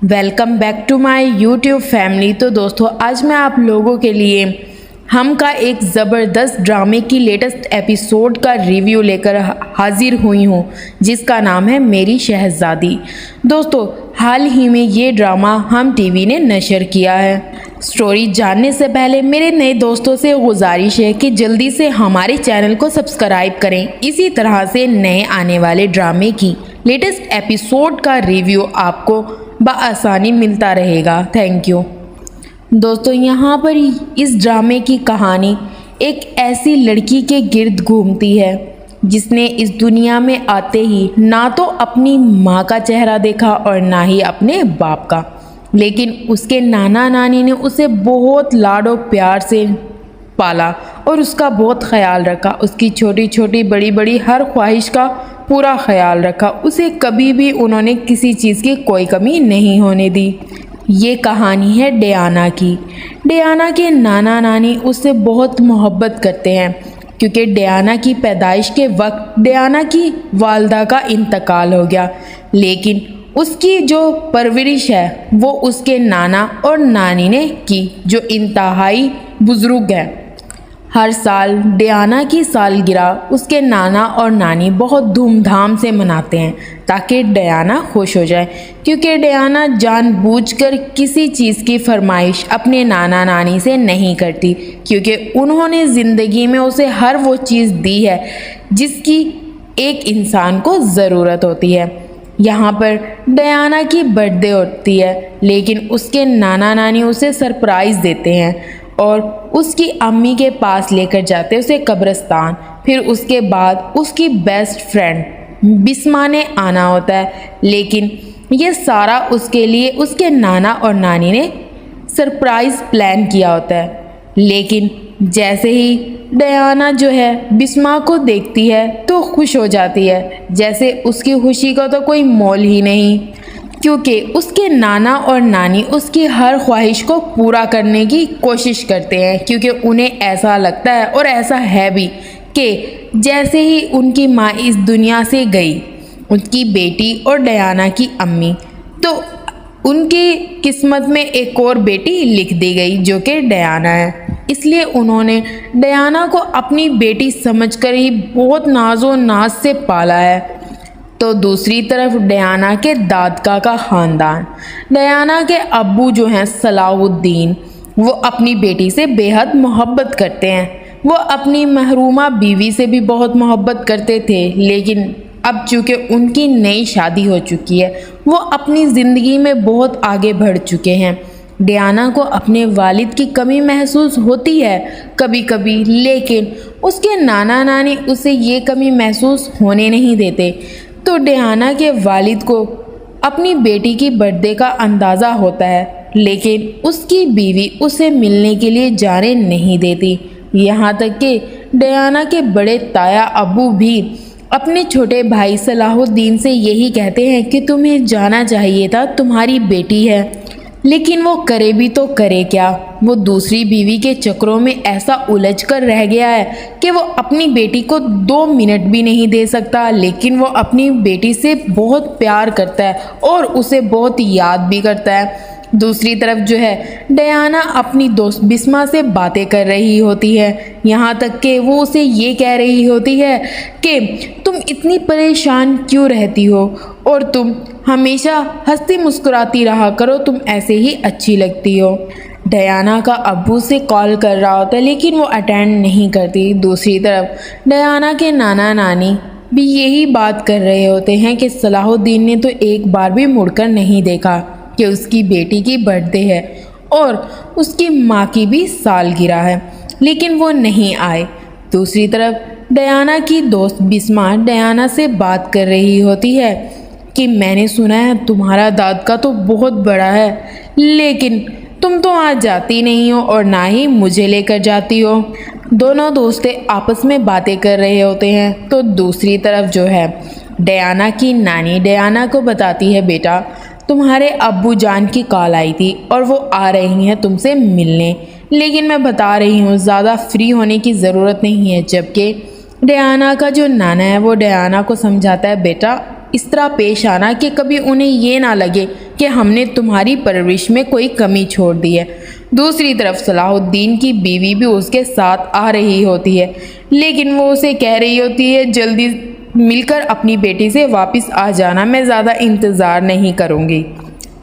Welcome back to my YouTube family. तो दोस्तों, आज मैं आप लोगों के लिए हम का एक ज़बरदस्त ड्रामे की लेटेस्ट एपिसोड का रिव्यू लेकर हाजिर हुई हूँ, जिसका नाम है मेरी शहज़ादी। दोस्तों, हाल ही में ये ड्रामा हम टीवी ने नशर किया है। स्टोरी जानने से पहले मेरे नए दोस्तों से गुजारिश है कि जल्दी से हमारे चैनल को सब्सक्राइब करें। इसी तरह से नए आने वाले ड्रामे की लेटेस्ट एपिसोड का रिव्यू आपको बआसानी मिलता रहेगा। Thank you. दोस्तों, यहाँ पर इस ड्रामे की कहानी एक ऐसी लड़की के गिर्द घूमती है जिसने इस दुनिया में आते ही ना तो अपनी माँ का चेहरा देखा और ना ही अपने बाप का, लेकिन उसके नाना नानी ने उसे बहुत लाडो प्यार से पाला और उसका बहुत ख्याल रखा। उसकी छोटी छोटी बड़ी बड़ी हर ख्वाहिश का पूरा ख्याल रखा। उसे कभी भी उन्होंने किसी चीज़ की कोई कमी नहीं होने दी। ये कहानी है डियाना की। डियाना के नाना नानी उससे बहुत मोहब्बत करते हैं क्योंकि डियाना की पैदाइश के वक्त डियाना की वालदा का इंतकाल हो गया, लेकिन उसकी जो परवरिश है वो उसके नाना और नानी ने की, जो इंतहाई बुजुर्ग हैं। हर साल डियाना की सालगिरह उसके नाना और नानी बहुत धूमधाम से मनाते हैं ताकि डियाना खुश हो जाए, क्योंकि डियाना जानबूझकर किसी चीज़ की फरमाइश अपने नाना नानी से नहीं करती, क्योंकि उन्होंने ज़िंदगी में उसे हर वो चीज़ दी है जिसकी एक इंसान को ज़रूरत होती है। यहाँ पर डियाना की बर्थडे होती है, लेकिन उसके नाना नानी उसे सरप्राइज़ देते हैं और उसकी अम्मी के पास लेकर जाते उसे कब्रिस्तान। फिर उसके बाद उसकी बेस्ट फ्रेंड बिस्मा ने आना होता है, लेकिन ये सारा उसके लिए उसके नाना और नानी ने सरप्राइज़ प्लान किया होता है। लेकिन जैसे ही डियाना जो है बिस्मा को देखती है तो खुश हो जाती है, जैसे उसकी खुशी का तो कोई मोल ही नहीं, क्योंकि उसके नाना और नानी उसकी हर ख्वाहिश को पूरा करने की कोशिश करते हैं, क्योंकि उन्हें ऐसा लगता है और ऐसा है भी कि जैसे ही उनकी माँ इस दुनिया से गई, उनकी बेटी और डियाना की अम्मी, तो उनकी किस्मत में एक और बेटी लिख दी गई जो कि डियाना है। इसलिए उन्होंने डियाना को अपनी बेटी समझकर ही बहुत नाजो नाज से पाला है। तो दूसरी तरफ डियाना के दादका का ख़ानदान, डियाना के अब्बू जो हैं सलाहुद्दीन, वो अपनी बेटी से बेहद मोहब्बत करते हैं। वो अपनी महरूमा बीवी से भी बहुत मोहब्बत करते थे, लेकिन अब चूँकि उनकी नई शादी हो चुकी है, वो अपनी ज़िंदगी में बहुत आगे बढ़ चुके हैं। डियाना को अपने वालिद की कमी महसूस होती है कभी कभी, लेकिन उसके नाना नानी उसे ये कमी महसूस होने नहीं देते। तो डियाना के वालिद को अपनी बेटी की बर्थडे का अंदाज़ा होता है, लेकिन उसकी बीवी उसे मिलने के लिए जाने नहीं देती। यहाँ तक कि डियाना के बड़े ताया अब्बू भी अपने छोटे भाई सलाहुद्दीन से यही कहते हैं कि तुम्हें जाना चाहिए था, तुम्हारी बेटी है। लेकिन वो करे भी तो करे क्या, वो दूसरी बीवी के चक्करों में ऐसा उलझ कर रह गया है कि वो अपनी बेटी को 2 मिनट भी नहीं दे सकता। लेकिन वो अपनी बेटी से बहुत प्यार करता है और उसे बहुत याद भी करता है। दूसरी तरफ जो है डियाना अपनी दोस्त बिस्मा से बातें कर रही होती है, यहाँ तक कि वो उसे ये कह रही होती है कि तुम इतनी परेशान क्यों रहती हो और तुम हमेशा हंसती मुस्कुराती रहा करो, तुम ऐसे ही अच्छी लगती हो। डियाना का अब्बू से कॉल कर रहा होता है, लेकिन वो अटेंड नहीं करती। दूसरी तरफ डियाना के नाना नानी भी यही बात कर रहे होते हैं कि सलाहुद्दीन ने तो एक बार भी मुड़कर नहीं देखा कि उसकी बेटी की बर्थडे है और उसकी माँ की भी सालगिरह है, लेकिन वो नहीं आए। दूसरी तरफ डियाना की दोस्त बिस्मा डियाना से बात कर रही होती है कि मैंने सुना है तुम्हारा दादका तो बहुत बड़ा है, लेकिन तुम तो आज जाती नहीं हो और ना ही मुझे लेकर जाती हो। दोनों दोस्तें आपस में बातें कर रहे होते हैं। तो दूसरी तरफ जो है डियाना की नानी डियाना को बताती है, बेटा तुम्हारे अब्बू जान की कॉल आई थी और वो आ रही हैं तुमसे मिलने, लेकिन मैं बता रही हूँ ज़्यादा फ्री होने की ज़रूरत नहीं है। जबकि डियाना का जो नाना है वो डियाना को समझाता है, बेटा इस तरह पेश आना कि कभी उन्हें ये ना लगे कि हमने तुम्हारी परवरिश में कोई कमी छोड़ दी है। दूसरी तरफ सलाहुद्दीन की बीवी भी उसके साथ आ रही होती है, लेकिन वो उसे कह रही होती है जल्दी मिलकर अपनी बेटी से वापस आ जाना, मैं ज़्यादा इंतज़ार नहीं करूँगी।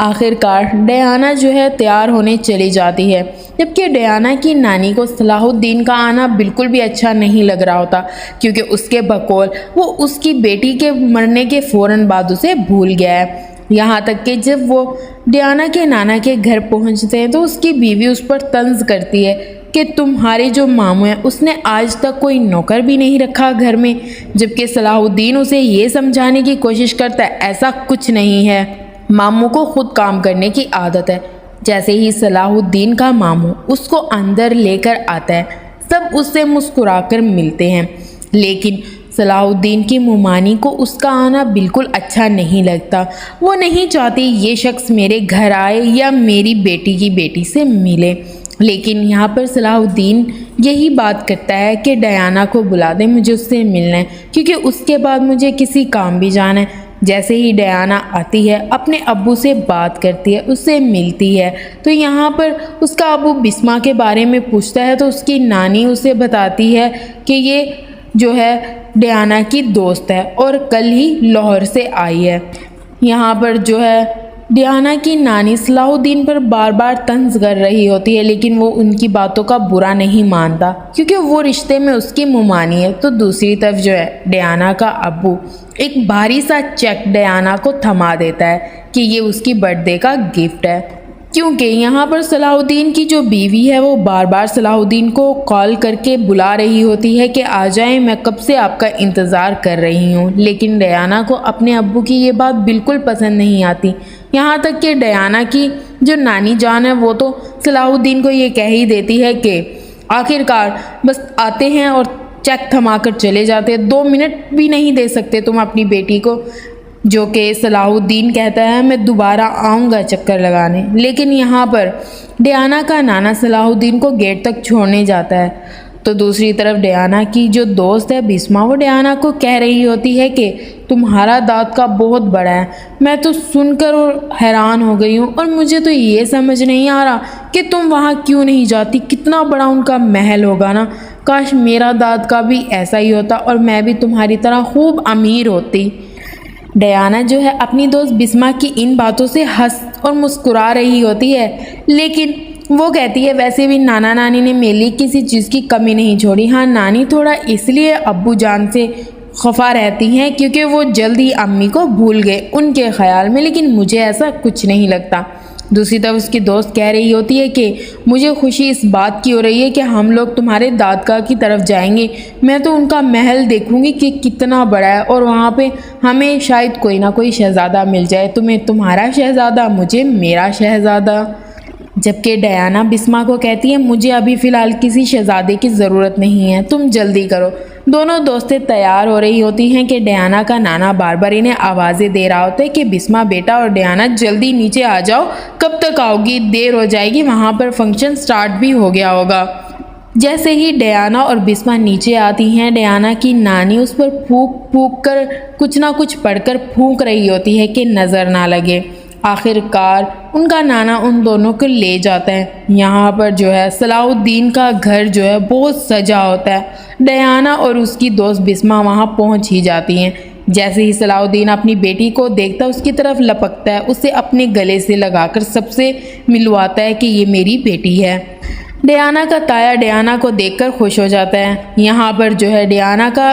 आखिरकार डयाना जो है तैयार होने चली जाती है, जबकि डयाना की नानी को सलाहुद्दीन का आना बिल्कुल भी अच्छा नहीं लग रहा होता, क्योंकि उसके बकौल वो उसकी बेटी के मरने के फ़ौरन बाद उसे भूल गया है। यहाँ तक कि जब वो डयाना के नाना के घर पहुँचते हैं तो उसकी बीवी उस पर तंज करती है कि तुम्हारे जो मामू हैं उसने आज तक कोई नौकर भी नहीं रखा घर में, जबकि सलाहुद्दीन उसे ये समझाने की कोशिश करता है ऐसा कुछ नहीं है, मामू को खुद काम करने की आदत है। जैसे ही सलाहुद्दीन का मामू उसको अंदर लेकर आता है, सब उससे मुस्कुराकर मिलते हैं, लेकिन सलाहुद्दीन की मुमानी को उसका आना बिल्कुल अच्छा नहीं लगता। वो नहीं चाहती ये शख्स मेरे घर आए या मेरी बेटी की बेटी से मिले, लेकिन यहाँ पर सलाहुद्दीन यही बात करता है कि डयाना को बुला दे, मुझे उससे मिलना है, क्योंकि उसके बाद मुझे किसी काम भी जाना है। जैसे ही डयाना आती है अपने अब्बू से बात करती है, उससे मिलती है, तो यहाँ पर उसका अब्बू बिस्मा के बारे में पूछता है तो उसकी नानी उसे बताती है कि ये जो है डयाना की दोस्त है और कल ही लाहौर से आई है। यहाँ पर जो है डयाना की नानी सलाहुद्दीन पर बार बार तंज कर रही होती है, लेकिन वो उनकी बातों का बुरा नहीं मानता क्योंकि वो रिश्ते में उसकी मुमानी है। तो दूसरी तरफ जो है डयाना का अब्बू एक भारी सा चेक डयाना को थमा देता है कि ये उसकी बर्थडे का गिफ्ट है, क्योंकि यहाँ पर सलाहुद्दीन की जो बीवी है वो बार बार सलाहुद्दीन को कॉल करके बुला रही होती है कि आ जाएं, मैं कब से आपका इंतज़ार कर रही हूँ। लेकिन डयाना को अपने अब्बू की ये बात बिल्कुल पसंद नहीं आती। यहाँ तक कि डयाना की जो नानी जान है वो तो सलाहुद्दीन को ये कह ही देती है कि आखिरकार बस आते हैं और चेक थमा कर चले जाते हैं, 2 मिनट भी नहीं दे सकते तुम अपनी बेटी को। जो कि सलाहुद्दीन कहता है मैं दोबारा आऊँगा चक्कर लगाने, लेकिन यहाँ पर डयाना का नाना सलाहुद्दीन को गेट तक छोड़ने जाता है। तो दूसरी तरफ डयाना की जो दोस्त है बिस्मा, वो डयाना को कह रही होती है कि तुम्हारा दाँत का बहुत बड़ा है, मैं तो सुनकर और हैरान हो गई हूँ, और मुझे तो ये समझ नहीं आ रहा कि तुम वहाँ क्यों नहीं जाती, कितना बड़ा उनका महल होगा ना, काश मेरा दाँत का भी ऐसा ही होता और मैं भी तुम्हारी तरह खूब अमीर होती। डयाना जो है अपनी दोस्त बिस्मा की इन बातों से हंस और मुस्कुरा रही होती है, लेकिन वो कहती है वैसे भी नाना नानी ने मेरे लिए किसी चीज़ की कमी नहीं छोड़ी। हाँ, नानी थोड़ा इसलिए अब्बू जान से खफा रहती हैं क्योंकि वो जल्दी अम्मी को भूल गए उनके ख्याल में, लेकिन मुझे ऐसा कुछ नहीं लगता। दूसरी तरफ उसकी दोस्त कह रही होती है कि मुझे खुशी इस बात की हो रही है कि हम लोग तुम्हारे दादका की तरफ जाएंगे, मैं तो उनका महल देखूंगी कि कितना बड़ा है, और वहाँ पे हमें शायद कोई ना कोई शहज़ादा मिल जाए, तुम्हें तुम्हारा शहज़ादा, मुझे मेरा शहज़ादा। जबकि डयाना बिस्मा को कहती है मुझे अभी फ़िलहाल किसी शहज़ादे की ज़रूरत नहीं है, तुम जल्दी करो। दोनों दोस्तें तैयार हो रही होती हैं कि डयाना का नाना बार बार इन्हें आवाज़ें दे रहा होता है कि बिस्मा बेटा और डयाना जल्दी नीचे आ जाओ, कब तक आओगी, देर हो जाएगी, वहाँ पर फंक्शन स्टार्ट भी हो गया होगा। जैसे ही डयाना और बिस्मा नीचे आती हैं, डयाना की नानी उस पर फूंक फूंक कर कुछ ना कुछ पढ़कर फूंक रही होती है कि नज़र ना लगे। आखिरकार उनका नाना उन दोनों को ले जाता है। यहाँ पर जो है सलाहुद्दीन का घर जो है बहुत सजा होता है। डयाना और उसकी दोस्त बिस्मा वहाँ पहुँच ही जाती हैं। जैसे ही सलाहुद्दीन अपनी बेटी को देखता है उसकी तरफ लपकता है, उसे अपने गले से लगाकर सबसे मिलवाता है कि ये मेरी बेटी है। डयाना का ताया डयाना को देखकर खुश हो जाता है। यहाँ पर जो है डयाना का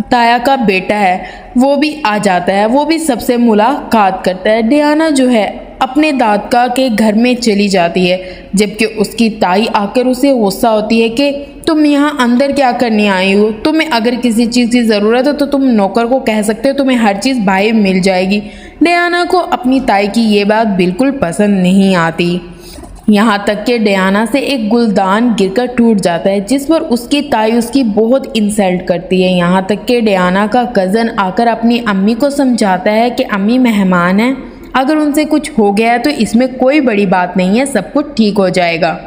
ताया का बेटा है वो भी आ जाता है, वो भी सबसे मुलाकात करता है। डयाना जो है अपने दादका के घर में चली जाती है, जबकि उसकी ताई आकर उसे गुस्सा होती है कि तुम यहाँ अंदर क्या करने आई हो, तुम्हें अगर किसी चीज़ की ज़रूरत है तो तुम नौकर को कह सकते हो, तुम्हें हर चीज़ बाहर मिल जाएगी। डयाना को अपनी ताई की ये बात बिल्कुल पसंद नहीं आती। यहाँ तक कि डयाना से एक गुलदान गिरकर टूट जाता है, जिस पर उसकी ताई उसकी बहुत इंसल्ट करती है। यहाँ तक कि डयाना का कज़न आकर अपनी अम्मी को समझाता है कि अम्मी मेहमान हैं, अगर उनसे कुछ हो गया है तो इसमें कोई बड़ी बात नहीं है, सब कुछ ठीक हो जाएगा।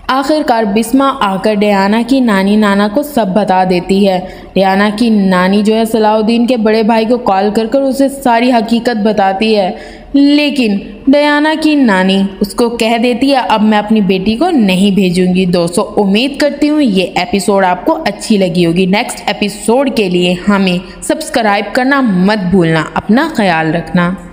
आखिरकार बिस्मा आकर डयाना की नानी नाना को सब बता देती है। डियाना की नानी जो है सलाउद्दीन के बड़े भाई को कॉल कर कर उसे सारी हकीकत बताती है, लेकिन डियाना की नानी उसको कह देती है अब मैं अपनी बेटी को नहीं भेजूंगी। दोस्तों उम्मीद करती हूँ ये एपिसोड आपको अच्छी लगी होगी। नेक्स्ट एपिसोड के लिए हमें सब्सक्राइब करना मत भूलना। अपना ख्याल रखना।